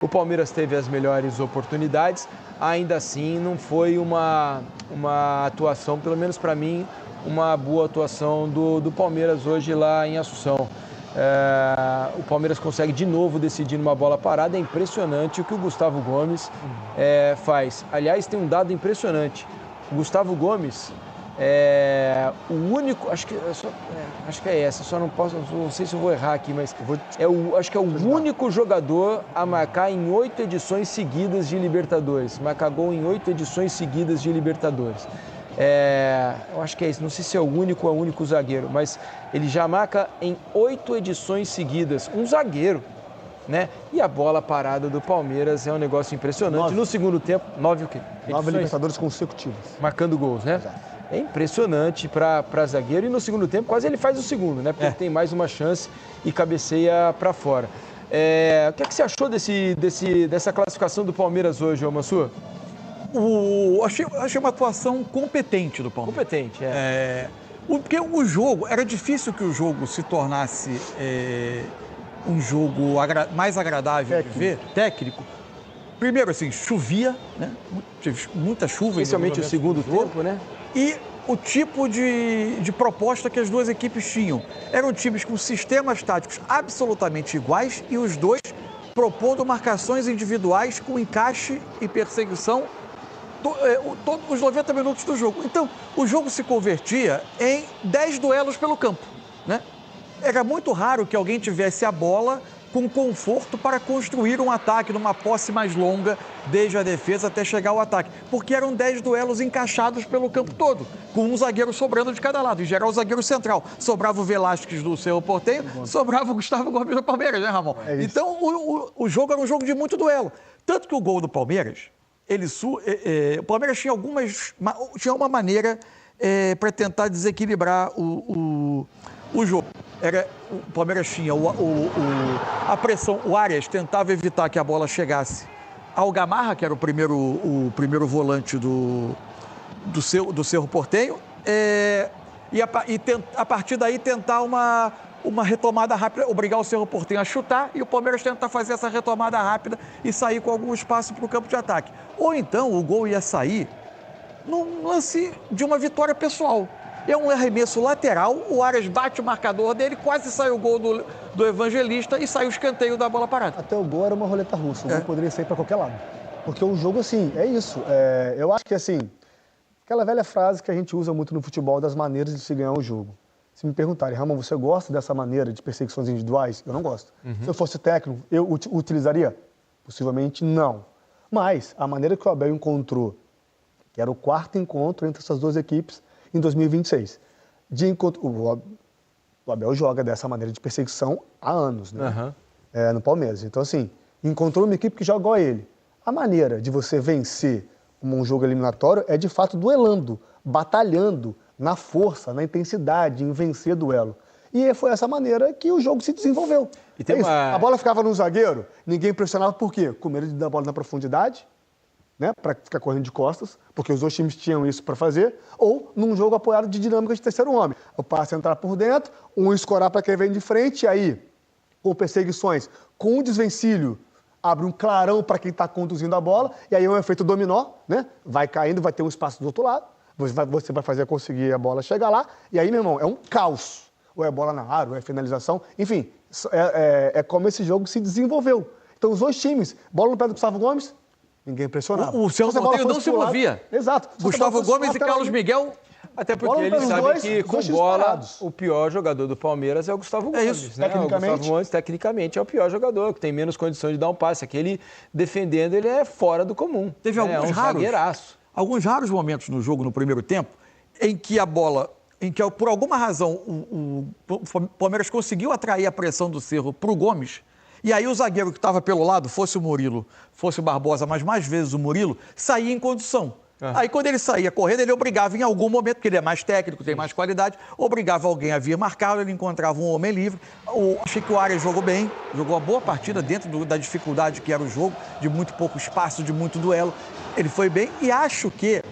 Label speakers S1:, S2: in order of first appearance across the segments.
S1: O Palmeiras teve as melhores oportunidades, ainda assim não foi uma atuação, pelo menos para mim, uma boa atuação do Palmeiras hoje lá em Assunção. O Palmeiras consegue de novo decidir numa bola parada, é impressionante o que o Gustavo Gomes faz. Aliás, tem um dado impressionante, o Gustavo Gomes o único, acho que é essa, só não sei se eu vou errar aqui, mas acho que é o único jogador a marcar em 8 edições seguidas de Libertadores, marcar gol em 8 edições seguidas de Libertadores. Eu acho que é isso, não sei se é o único ou é o único zagueiro, mas ele já marca em 8 edições seguidas, um zagueiro, né? E a bola parada do Palmeiras é um negócio impressionante.
S2: 9.
S1: No segundo tempo, 9 o quê?
S2: 9 Libertadores consecutivas.
S1: Marcando gols, né?
S2: Exato.
S1: É impressionante para zagueiro, e no segundo tempo quase ele faz o segundo, né? Porque ele tem mais uma chance e cabeceia para fora. O que é que você achou dessa classificação do Palmeiras hoje, ô Mansur?
S3: Achei uma atuação competente do Palmeiras.
S1: Competente,
S3: Porque o jogo, era difícil que o jogo se tornasse um jogo mais agradável de ver, técnico. Primeiro, assim, chovia, né? Teve muita chuva.
S1: Especialmente o segundo tempo, né?
S3: E o tipo de proposta que as duas equipes tinham. Eram times com sistemas táticos absolutamente iguais e os dois propondo marcações individuais com encaixe e perseguição todos os 90 minutos do jogo. Então, o jogo se convertia em 10 duelos pelo campo, né? Era muito raro que alguém tivesse a bola com conforto para construir um ataque numa posse mais longa, desde a defesa até chegar ao ataque. Porque eram 10 duelos encaixados pelo campo todo, com um zagueiro sobrando de cada lado. Em geral, o zagueiro central. Sobrava o Velasquez do Cerro Porteño, sobrava o Gustavo Gomes do Palmeiras, né, Ramon? Então, o jogo era um jogo de muito duelo. Tanto que o gol do Palmeiras, o Palmeiras tinha uma maneira para tentar desequilibrar o jogo. O Palmeiras tinha a pressão, o Arias tentava evitar que a bola chegasse ao Gamarra, que era o primeiro volante do Cerro Porteño, e a partir daí tentar uma retomada rápida, obrigar o Cerro Porteño a chutar e o Palmeiras tentar fazer essa retomada rápida e sair com algum espaço para o campo de ataque. Ou então o gol ia sair num lance de uma vitória pessoal. É um arremesso lateral, o Arias bate o marcador dele, quase sai o gol do Evangelista e sai o escanteio da bola parada.
S2: Até o gol era uma roleta russa, o gol poderia sair para qualquer lado. Porque o jogo, assim, é isso. Eu acho que, assim, aquela velha frase que a gente usa muito no futebol das maneiras de se ganhar o jogo. Se me perguntarem, Ramon, você gosta dessa maneira de perseguições individuais? Eu não gosto. Se eu fosse técnico, eu utilizaria? Possivelmente não. Mas a maneira que o Abel encontrou, que era o 4º encontro entre essas duas equipes, em 2026. O Abel joga dessa maneira de perseguição há anos, né? No Palmeiras. Então, assim, encontrou uma equipe que joga igual a ele. A maneira de você vencer um jogo eliminatório é, de fato, duelando, batalhando na força, na intensidade, em vencer duelo. E foi essa maneira que o jogo se desenvolveu. A bola ficava no zagueiro, ninguém pressionava por quê? Com medo de dar a bola na profundidade, né, para ficar correndo de costas, porque os dois times tinham isso para fazer, ou num jogo apoiado de dinâmica de terceiro homem. O passe entrar por dentro, um escorar para quem vem de frente, e aí, com perseguições, com um desvencilho, abre um clarão para quem está conduzindo a bola, e aí é um efeito dominó, né? Vai caindo, vai ter um espaço do outro lado, você vai fazer conseguir a bola chegar lá, e aí, meu irmão, é um caos. Ou é bola na área, ou é finalização, enfim, é como esse jogo se desenvolveu. Então, os dois times, bola no pé do Gustavo Gomes, ninguém pressionava.
S3: O Cerro Porteño não se movia.
S2: Exato.
S3: Gustavo Gomes e Carlos Miguel.
S1: Até porque eles sabem que com bola o pior jogador do Palmeiras é o Gustavo Gomes. Isso, né?
S2: Tecnicamente.
S1: O Gustavo Gomes, tecnicamente, é o pior jogador, que tem menos condições de dar um passe. Aquele defendendo, ele é fora do comum.
S3: Teve alguns raros momentos no jogo, no primeiro tempo, em que a bola, por alguma razão, o Palmeiras conseguiu atrair a pressão do Cerro para o Gomes. E aí o zagueiro que estava pelo lado, fosse o Murilo, fosse o Barbosa, mas mais vezes o Murilo, saía em condução. Aí quando ele saía correndo, ele obrigava em algum momento, porque ele é mais técnico, tem mais qualidade, obrigava alguém a vir marcá-lo, ele encontrava um homem livre. Achei que o Arias jogou bem, jogou uma boa partida dentro da dificuldade que era o jogo, de muito pouco espaço, de muito duelo. Ele foi bem e acho que...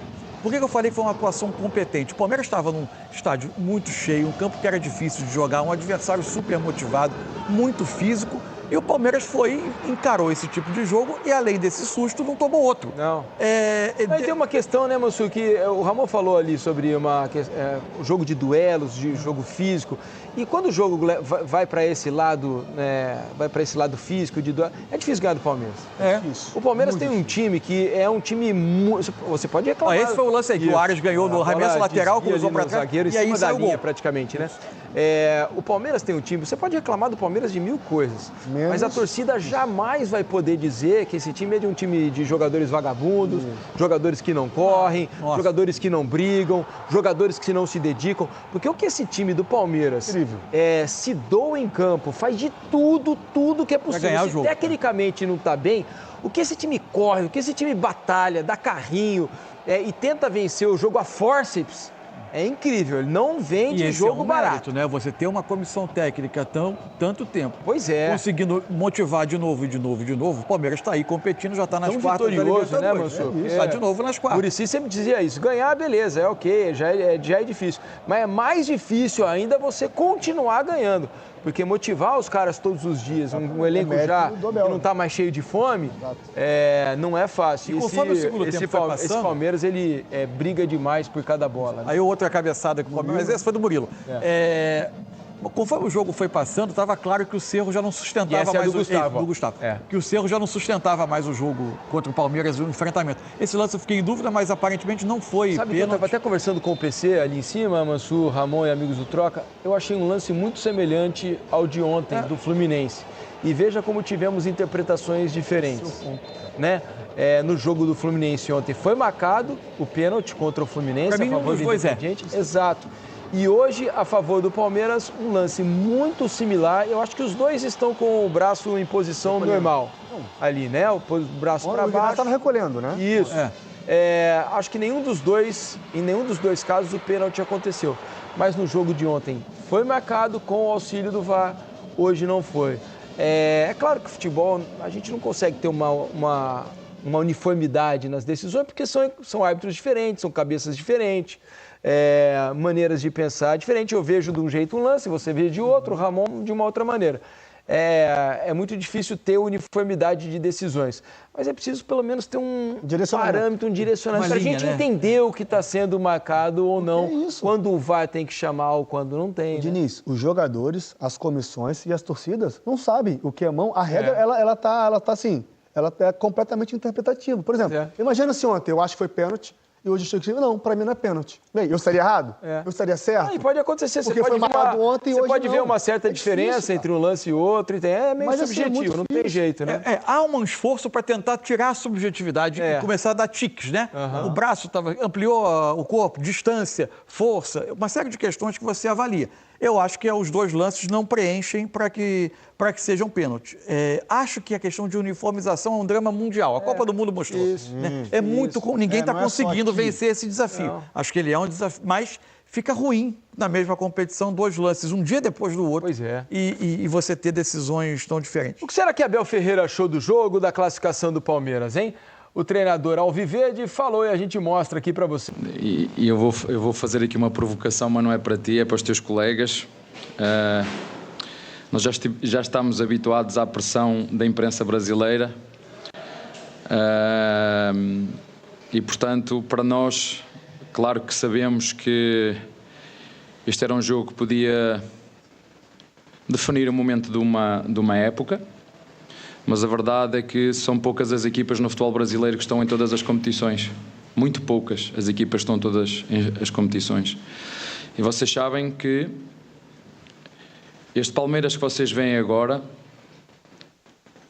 S3: Por que eu falei que foi uma atuação competente? O Palmeiras estava num estádio muito cheio, um campo que era difícil de jogar, um adversário super motivado, muito físico, E o Palmeiras encarou esse tipo de jogo e, além desse susto, não tomou outro.
S1: Não. Mas tem uma questão, né, Mansur, que o Ramon falou ali sobre o jogo de duelos, de jogo físico. E quando o jogo vai para esse lado, físico, de duelo, é difícil ganhar do Palmeiras.
S3: É.
S1: O Palmeiras tem um time que é um time muito... Você pode reclamar.
S3: Esse foi o lance aí, que o Arias ganhou no arremesso lateral, cruzou para trás,
S1: zagueiro,
S3: e aí
S1: da
S3: saiu o
S1: linha,
S3: gol.
S1: praticamente, né? O Palmeiras tem um time... Você pode reclamar do Palmeiras de 1000 coisas, mas a torcida jamais vai poder dizer que esse time é de um time de jogadores vagabundos, jogadores que não correm, jogadores que não brigam, jogadores que não se dedicam. Porque o que esse time do Palmeiras se doa em campo, faz de tudo que é possível.
S3: Ganhar o
S1: Se
S3: jogo,
S1: tecnicamente não está bem, o que esse time corre, o que esse time batalha, dá carrinho e tenta vencer o jogo a forceps, é incrível. Ele não vende jogo barato.
S3: Né? Você ter uma comissão técnica tanto tempo.
S1: Pois é.
S3: Conseguindo motivar de novo. O Palmeiras está aí competindo, já está nas quartas da
S1: Libertadores, né,
S3: Mansur? Está de novo nas quartas.
S1: O Muricy sempre dizia isso. Ganhar, beleza, é ok, já é difícil. Mas é mais difícil ainda você continuar ganhando. Porque motivar os caras todos os dias, um elenco já que não está mais cheio de fome, não é fácil.
S3: E conforme o segundo tempo foi passando,
S1: esse Palmeiras, ele briga demais por cada bola. Né?
S3: Aí outra cabeçada com o Palmeiras, mas essa foi do Murilo. Conforme o jogo foi passando, estava claro que o Cerro já não sustentava mais
S1: do
S3: Gustavo. Que o Cerro já não sustentava mais o jogo contra o Palmeiras, o enfrentamento. Esse lance eu fiquei em dúvida, mas aparentemente não foi
S1: pênalti. Eu estava até conversando com o PC ali em cima, Mansur, Ramon e amigos do Troca. Eu achei um lance muito semelhante ao de ontem, do Fluminense. E veja como tivemos interpretações diferentes. Né? No jogo do Fluminense ontem foi marcado o pênalti contra o Fluminense.
S3: Para mim,
S1: a favor
S3: dos dois
S1: Exato. E hoje, a favor do Palmeiras, um lance muito similar. Eu acho que os dois estão com o braço em posição normal ali, né? O braço para baixo.
S2: Estava recolhendo, né?
S1: Isso. Acho que em nenhum dos dois casos o pênalti aconteceu. Mas no jogo de ontem foi marcado com o auxílio do VAR, hoje não foi. É claro que o futebol, a gente não consegue ter uma uniformidade nas decisões, porque são árbitros diferentes, são cabeças diferentes. Maneiras de pensar diferentes. Eu vejo de um jeito um lance, você vê de outro, o Ramon de uma outra maneira. É muito difícil ter uniformidade de decisões, mas é preciso pelo menos ter um parâmetro, um direcionamento, para a gente entender o que está sendo marcado ou não, quando o VAR tem que chamar ou quando não tem.
S2: Diniz, os jogadores, as comissões e as torcidas não sabem o que é mão. A regra, ela tá assim, ela é completamente interpretativa. Por exemplo, imagina se ontem eu acho que foi pênalti, e hoje eu chego não, para mim não é pênalti. Bem, eu estaria errado? Eu estaria certo?
S1: E pode acontecer.
S2: Porque foi marcado ontem e hoje não.
S1: Você pode ver uma certa diferença entre um lance e outro. É meio subjetivo, não tem jeito, né?
S3: Há um esforço para tentar tirar a subjetividade e começar a dar tiques, né? O braço ampliou o corpo, distância, força, uma série de questões que você avalia. Eu acho que os dois lances não preenchem para que sejam pênaltis. Acho que a questão de uniformização é um drama mundial. A Copa do Mundo mostrou. Ninguém está conseguindo vencer esse desafio. Não. Acho que ele é um desafio, mas fica ruim na mesma competição, dois lances, um dia depois do outro.
S1: Pois é.
S3: E você ter decisões tão diferentes.
S1: O que será que Abel Ferreira achou do jogo, da classificação do Palmeiras, hein? O treinador Alviverde falou e a gente mostra aqui para você.
S4: E eu vou fazer aqui uma provocação, mas não é para ti, é para os teus colegas. Nós já estamos habituados à pressão da imprensa brasileira e, portanto, para nós, claro que sabemos que este era um jogo que podia definir o momento de uma época. Mas a verdade é que são poucas as equipas no futebol brasileiro que estão em todas as competições. Muito poucas as equipas estão em todas as competições. E vocês sabem que este Palmeiras que vocês veem agora,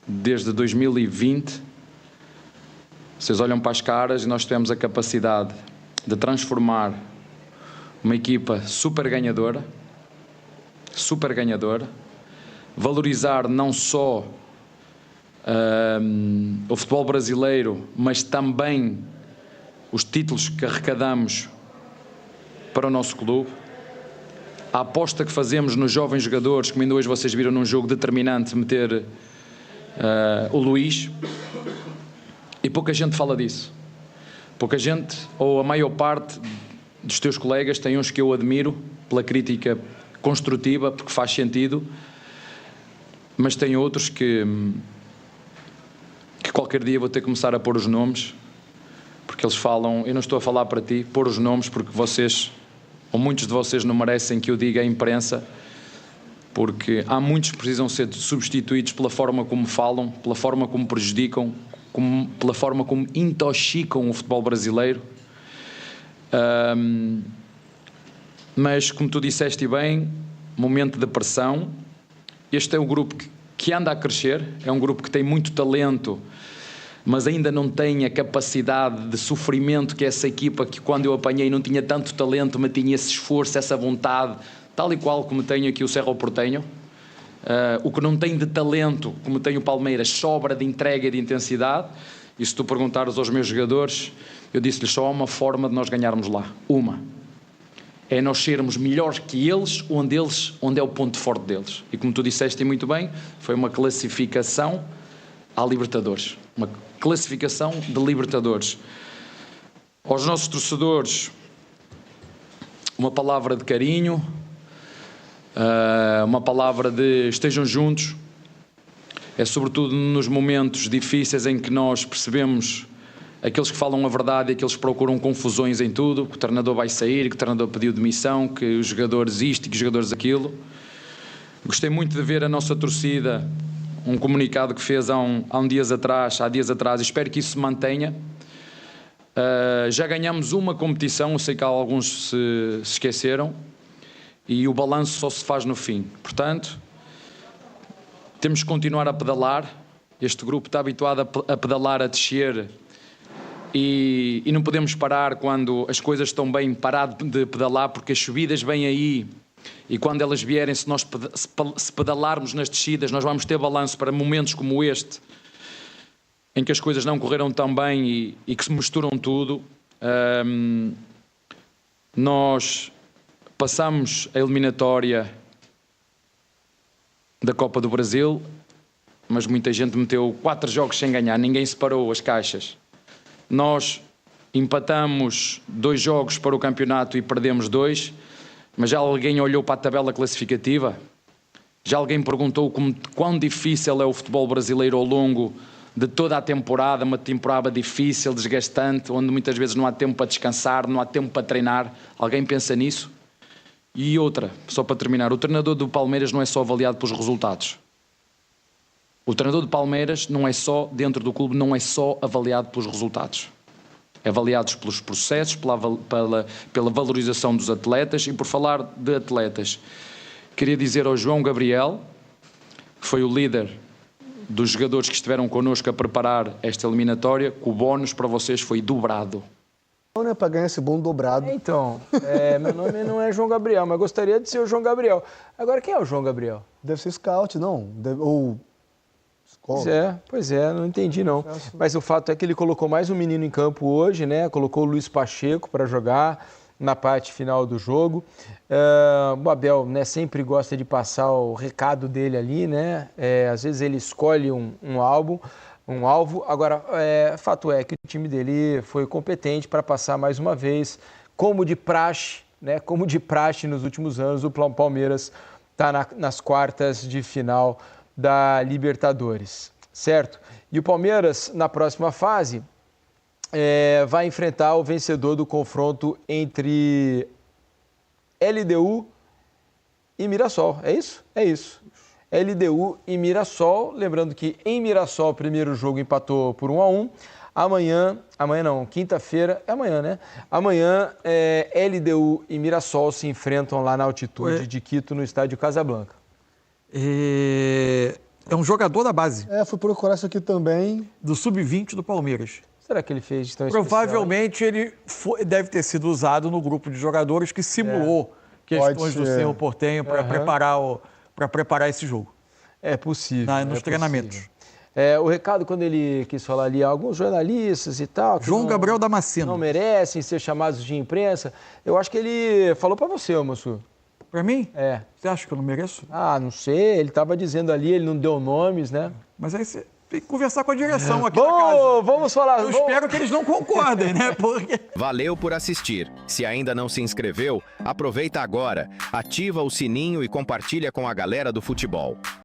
S4: desde 2020, vocês olham para as caras e nós tivemos a capacidade de transformar uma equipa super ganhadora, valorizar não só o futebol brasileiro, mas também os títulos que arrecadamos para o nosso clube, a aposta que fazemos nos jovens jogadores, como ainda hoje vocês viram num jogo determinante meter o Luís, e pouca gente fala disso. Pouca gente, ou a maior parte dos teus colegas, tem uns que eu admiro pela crítica construtiva, porque faz sentido. mas tem outros que qualquer dia vou ter que começar a pôr os nomes, porque eles falam, eu não estou a falar para ti, pôr os nomes, porque vocês, ou muitos de vocês, não merecem que eu diga à imprensa, porque há muitos que precisam ser substituídos pela forma como falam, pela forma como prejudicam, pela forma como intoxicam o futebol brasileiro. Mas, como tu disseste bem, momento de pressão. Este é um grupo que anda a crescer, é um grupo que tem muito talento, mas ainda não tem a capacidade de sofrimento que essa equipa, que quando eu apanhei não tinha tanto talento, mas tinha esse esforço, essa vontade, tal e qual como tenho aqui o Cerro Porteño. O que não tem de talento, como tem o Palmeiras, sobra de entrega e de intensidade. E se tu perguntares aos meus jogadores, eu disse-lhes só há uma forma de nós ganharmos lá. Uma. É nós sermos melhores que eles, onde é o ponto forte deles. E como tu disseste muito bem, foi uma classificação à Libertadores. Uma classificação de Libertadores. Aos nossos torcedores, uma palavra de carinho, uma palavra de estejam juntos. É sobretudo nos momentos difíceis em que nós percebemos aqueles que falam a verdade e aqueles que procuram confusões em tudo, que o treinador vai sair, que o treinador pediu demissão, que os jogadores isto e que os jogadores aquilo. Gostei muito de ver a nossa torcida, um comunicado que fez há dias atrás, e espero que isso se mantenha. Já ganhamos uma competição, eu sei que alguns se esqueceram, e o balanço só se faz no fim. Portanto, temos que continuar a pedalar. Este grupo está habituado a pedalar, a descer, e não podemos parar quando as coisas estão bem, parar de pedalar, porque as subidas vêm aí, e quando elas vierem, se nós se pedalarmos nas descidas, nós vamos ter balanço para momentos como este, em que as coisas não correram tão bem e que se misturam tudo. Nós passamos a eliminatória da Copa do Brasil, mas muita gente meteu 4 jogos sem ganhar, ninguém separou as caixas. Nós empatamos 2 jogos para o campeonato e perdemos 2, mas já alguém olhou para a tabela classificativa? Já alguém perguntou quão difícil é o futebol brasileiro ao longo de toda a temporada, uma temporada difícil, desgastante, onde muitas vezes não há tempo para descansar, não há tempo para treinar? Alguém pensa nisso? E outra, só para terminar, o treinador do Palmeiras não é só avaliado pelos resultados. O treinador do Palmeiras não é só, dentro do clube, não é só avaliado pelos resultados. É avaliado pelos processos, pela valorização dos atletas. E por falar de atletas, queria dizer ao João Gabriel, que foi o líder dos jogadores que estiveram connosco a preparar esta eliminatória, que o bónus para vocês foi dobrado.
S2: Não é para ganhar esse bom dobrado.
S1: Então, meu nome não é João Gabriel, mas gostaria de ser o João Gabriel. Agora, quem é o João Gabriel?
S2: Deve ser scout, não? Ou...
S1: Pois é, não entendi não. Mas o fato é que ele colocou mais um menino em campo hoje, né? Colocou o Luiz Pacheco para jogar na parte final do jogo. O Abel, né, sempre gosta de passar o recado dele ali, né? Às vezes ele escolhe um alvo. Agora, fato é que o time dele foi competente para passar mais uma vez, como de praxe, né? Como de praxe nos últimos anos, o Palmeiras está nas quartas de final da Libertadores, certo? E o Palmeiras, na próxima fase, vai enfrentar o vencedor do confronto entre LDU e Mirassol. É isso? É isso. LDU e Mirassol. Lembrando que em Mirassol o primeiro jogo empatou por 1-1. Amanhã não, quinta-feira, é amanhã, né? Amanhã LDU e Mirassol se enfrentam lá na altitude de Quito, no estádio Casablanca.
S3: É um jogador da base.
S2: Fui procurar isso aqui também.
S3: Do sub-20 do Palmeiras.
S1: Será que ele fez tão
S3: Provavelmente ele deve ter sido usado no grupo de jogadores que simulou questões do Cerro Porteño para preparar esse jogo.
S1: É possível.
S3: Nos treinamentos.
S1: O recado, quando ele quis falar ali, alguns jornalistas e tal...
S3: João Gabriel Damasceno.
S1: Não merecem ser chamados de imprensa. Eu acho que ele falou para você, Mansur.
S3: Para mim? Você acha que eu não mereço?
S1: Não sei. Ele estava dizendo ali, ele não deu nomes, né?
S3: Mas aí você tem que conversar com a direção aqui da casa.
S1: Vamos falar.
S3: Eu espero que eles não concordem, né? Porque...
S5: Valeu por assistir. Se ainda não se inscreveu, aproveita agora, ativa o sininho e compartilha com a galera do futebol.